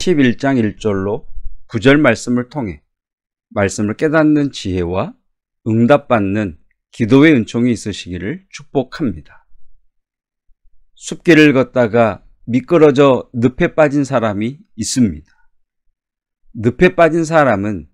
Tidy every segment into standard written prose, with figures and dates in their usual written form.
11장 1절로 9절 말씀을 통해 말씀을 깨닫는 지혜와 응답받는 기도의 은총이 있으시기를 축복합니다. 숲길을 걷다가 미끄러져 늪에 빠진 사람이 있습니다. 늪에 빠진 사람은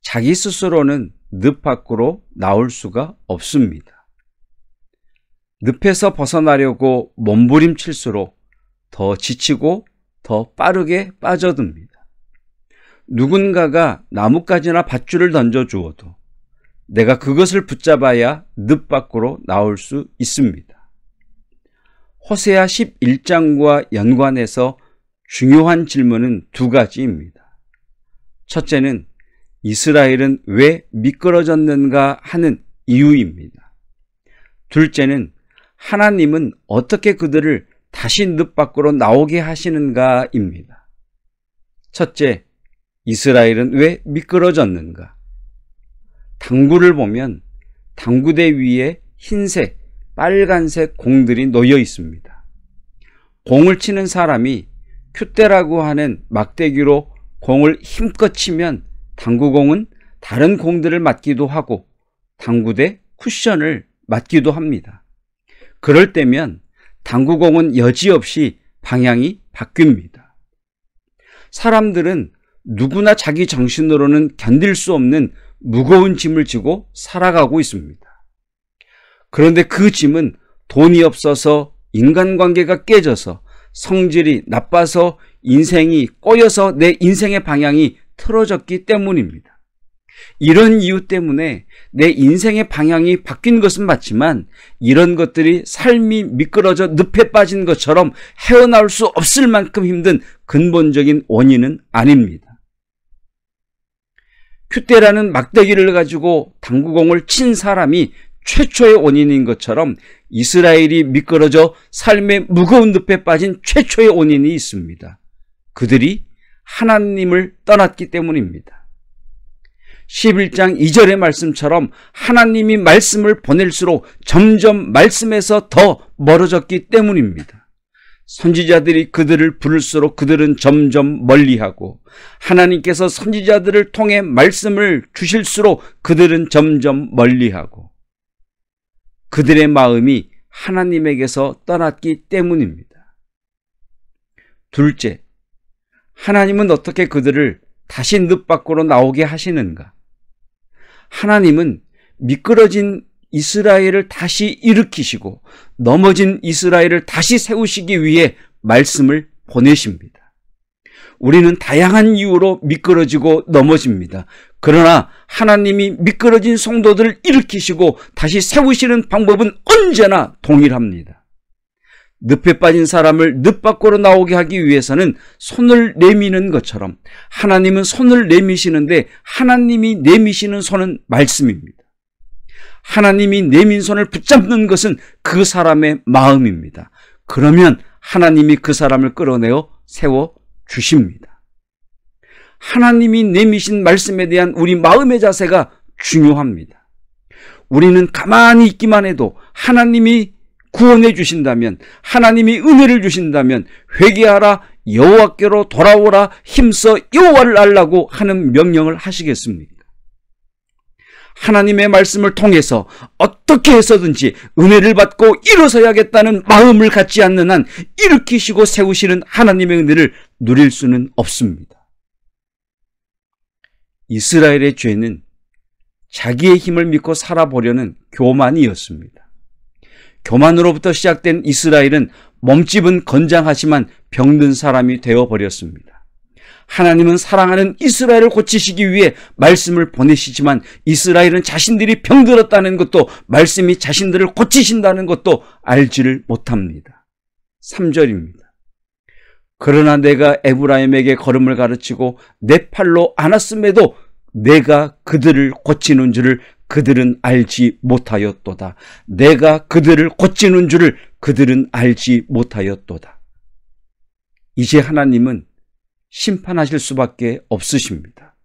자기 스스로는 늪 밖으로 나올 수가 없습니다. 늪에서 벗어나려고 몸부림칠수록 더 지치고 더 빠르게 빠져듭니다. 누군가가 나뭇가지나 밧줄을 던져주어도 내가 그것을 붙잡아야 늪 밖으로 나올 수 있습니다. 호세아 11장과 연관해서 중요한 질문은 두 가지입니다. 첫째는 이스라엘은 왜 미끄러졌는가 하는 이유입니다. 둘째는 하나님은 어떻게 그들을 다시 늪 밖으로 나오게 하시는가입니다. 첫째, 이스라엘은 왜 미끄러졌는가? 당구를 보면 당구대 위에 흰색, 빨간색 공들이 놓여 있습니다. 공을 치는 사람이 큐대라고 하는 막대기로 공을 힘껏 치면 당구공은 다른 공들을 맞기도 하고 당구대 쿠션을 맞기도 합니다. 그럴 때면 당구공은 여지없이 방향이 바뀝니다. 사람들은 누구나 자기 정신으로는 견딜 수 없는 무거운 짐을 지고 살아가고 있습니다. 그런데 그 짐은 돈이 없어서 인간관계가 깨져서 성질이 나빠서 인생이 꼬여서 내 인생의 방향이 틀어졌기 때문입니다. 이런 이유 때문에 내 인생의 방향이 바뀐 것은 맞지만 이런 것들이 삶이 미끄러져 늪에 빠진 것처럼 헤어나올 수 없을 만큼 힘든 근본적인 원인은 아닙니다. 큐대라는 막대기를 가지고 당구공을 친 사람이 최초의 원인인 것처럼 이스라엘이 미끄러져 삶의 무거운 늪에 빠진 최초의 원인이 있습니다. 그들이 하나님을 떠났기 때문입니다. 11장 2절의 말씀처럼 하나님이 말씀을 보낼수록 점점 말씀에서 더 멀어졌기 때문입니다. 선지자들이 그들을 부를수록 그들은 점점 멀리하고 하나님께서 선지자들을 통해 말씀을 주실수록 그들은 점점 멀리하고 그들의 마음이 하나님에게서 떠났기 때문입니다. 둘째, 하나님은 어떻게 그들을 다시 늪 밖으로 나오게 하시는가? 하나님은 미끄러진 이스라엘을 다시 일으키시고 넘어진 이스라엘을 다시 세우시기 위해 말씀을 보내십니다. 우리는 다양한 이유로 미끄러지고 넘어집니다. 그러나 하나님이 미끄러진 성도들을 일으키시고 다시 세우시는 방법은 언제나 동일합니다. 늪에 빠진 사람을 늪 밖으로 나오게 하기 위해서는 손을 내미는 것처럼 하나님은 손을 내미시는데 하나님이 내미시는 손은 말씀입니다. 하나님이 내민 손을 붙잡는 것은 그 사람의 마음입니다. 그러면 하나님이 그 사람을 끌어내어 세워주십니다. 하나님이 내미신 말씀에 대한 우리 마음의 자세가 중요합니다. 우리는 가만히 있기만 해도 하나님이 구원해 주신다면, 하나님이 은혜를 주신다면 회개하라, 여호와께로 돌아오라, 힘써 여호와를 알라고 하는 명령을 하시겠습니까? 하나님의 말씀을 통해서 어떻게 해서든지 은혜를 받고 일어서야겠다는 마음을 갖지 않는 한 일으키시고 세우시는 하나님의 은혜를 누릴 수는 없습니다. 이스라엘의 죄는 자기의 힘을 믿고 살아보려는 교만이었습니다. 교만으로부터 시작된 이스라엘은 몸집은 건장하지만 병든 사람이 되어버렸습니다. 하나님은 사랑하는 이스라엘을 고치시기 위해 말씀을 보내시지만 이스라엘은 자신들이 병들었다는 것도 말씀이 자신들을 고치신다는 것도 알지를 못합니다. 3절입니다. 그러나 내가 에브라임에게 걸음을 가르치고 내 팔로 안았음에도 내가 그들을 고치는 줄을 그들은 알지 못하였도다. 내가 그들을 고치는 줄을 그들은 알지 못하였도다. 이제 하나님은 심판하실 수밖에 없으십니다.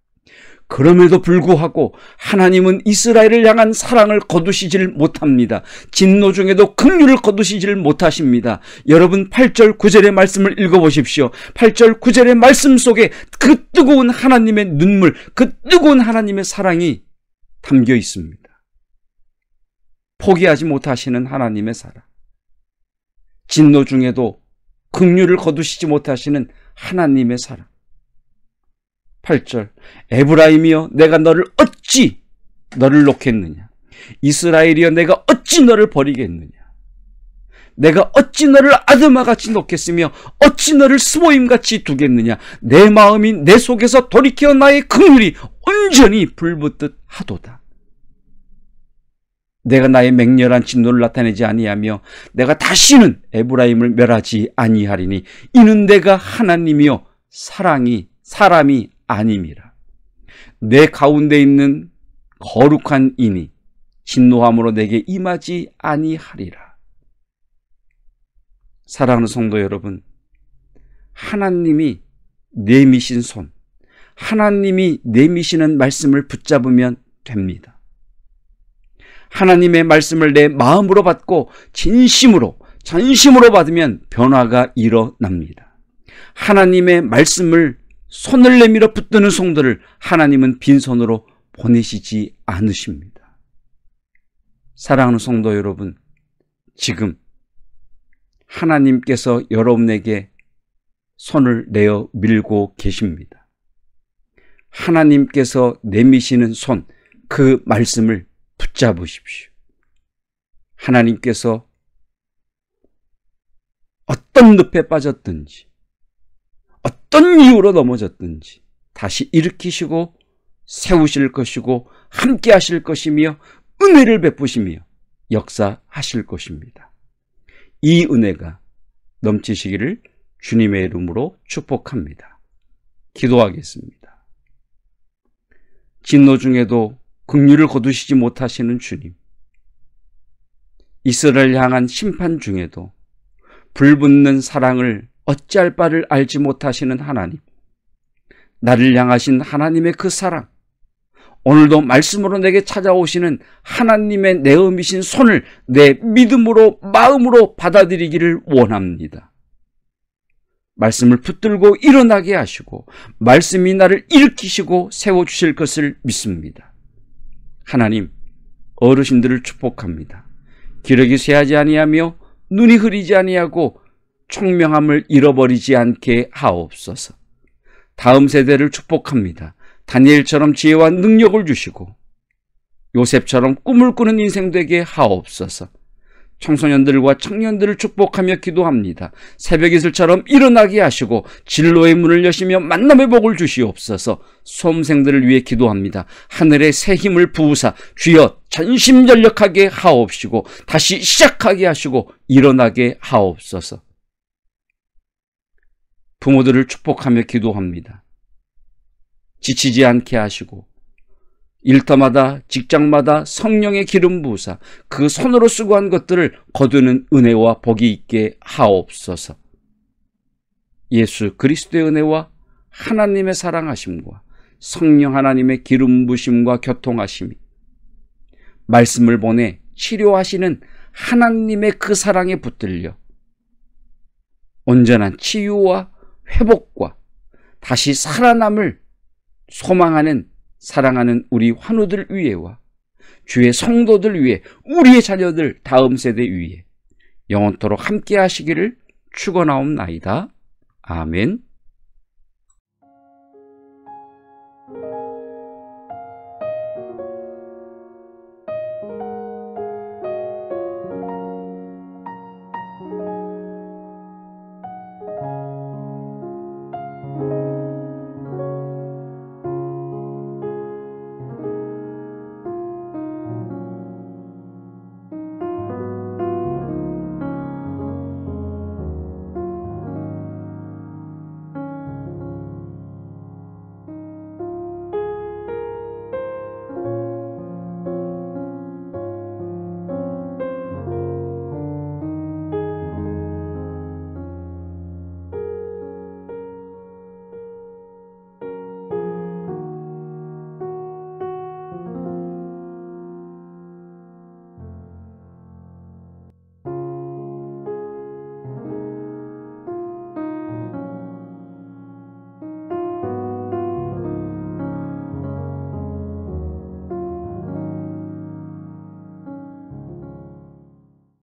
그럼에도 불구하고 하나님은 이스라엘을 향한 사랑을 거두시질 못합니다. 진노 중에도 긍휼을 거두시질 못하십니다. 여러분 8절 9절의 말씀을 읽어보십시오. 8절 9절의 말씀 속에 그 뜨거운 하나님의 눈물, 그 뜨거운 하나님의 사랑이 담겨 있습니다. 포기하지 못하시는 하나님의 사랑, 진노 중에도 긍휼을 거두시지 못하시는 하나님의 사랑. 8절, 에브라임이여 내가 너를 어찌 놓겠느냐? 이스라엘이여 내가 어찌 너를 버리겠느냐? 내가 어찌 너를 아드마같이 놓겠으며 어찌 너를 스보임같이 두겠느냐? 내 마음이 내 속에서 돌이켜 나의 긍휼이 온전히 불붙듯 하도다. 내가 나의 맹렬한 진노를 나타내지 아니하며 내가 다시는 에브라임을 멸하지 아니하리니 이는 내가 하나님이요 사람이 아님이라. 내 가운데 있는 거룩한 인이 진노함으로 내게 임하지 아니하리라. 사랑하는 성도 여러분, 하나님이 내미신 손, 하나님이 내미시는 말씀을 붙잡으면 됩니다. 하나님의 말씀을 내 마음으로 받고 진심으로 전심으로 받으면 변화가 일어납니다. 하나님의 말씀을 손을 내밀어 붙드는 성도를 하나님은 빈손으로 보내시지 않으십니다. 사랑하는 성도 여러분, 지금 하나님께서 여러분에게 손을 내어 밀고 계십니다. 하나님께서 내미시는 손, 그 말씀을 붙잡으십시오. 하나님께서 어떤 늪에 빠졌든지 어떤 이유로 넘어졌든지 다시 일으키시고 세우실 것이고 함께 하실 것이며 은혜를 베푸시며 역사하실 것입니다. 이 은혜가 넘치시기를 주님의 이름으로 축복합니다. 기도하겠습니다. 진노 중에도 긍휼을 거두시지 못하시는 주님, 이스라엘을 향한 심판 중에도 불붙는 사랑을 어찌할 바를 알지 못하시는 하나님, 나를 향하신 하나님의 그 사랑, 오늘도 말씀으로 내게 찾아오시는 하나님의 내음이신 손을 내 믿음으로 마음으로 받아들이기를 원합니다. 말씀을 붙들고 일어나게 하시고 말씀이 나를 일으키시고 세워주실 것을 믿습니다. 하나님, 어르신들을 축복합니다. 기력이 쇠하지 아니하며 눈이 흐리지 아니하고 총명함을 잃어버리지 않게 하옵소서. 다음 세대를 축복합니다. 다니엘처럼 지혜와 능력을 주시고 요셉처럼 꿈을 꾸는 인생 되게 하옵소서. 청소년들과 청년들을 축복하며 기도합니다. 새벽 이슬처럼 일어나게 하시고 진로의 문을 여시며 만남의 복을 주시옵소서. 수험생들을 위해 기도합니다. 하늘의 새 힘을 부으사 주여 전심전력하게 하옵시고 다시 시작하게 하시고 일어나게 하옵소서. 부모들을 축복하며 기도합니다. 지치지 않게 하시고 일터마다 직장마다 성령의 기름 부으사 그 손으로 수고한 것들을 거두는 은혜와 복이 있게 하옵소서. 예수 그리스도의 은혜와 하나님의 사랑하심과 성령 하나님의 기름 부으심과 교통하심이 말씀을 보내 치료하시는 하나님의 그 사랑에 붙들려 온전한 치유와 회복과 다시 살아남을 소망하는 사랑하는 우리 환우들 위에와 주의 성도들 위에 우리의 자녀들 다음 세대 위에 영원토록 함께 하시기를 축원하옵나이다. 아멘.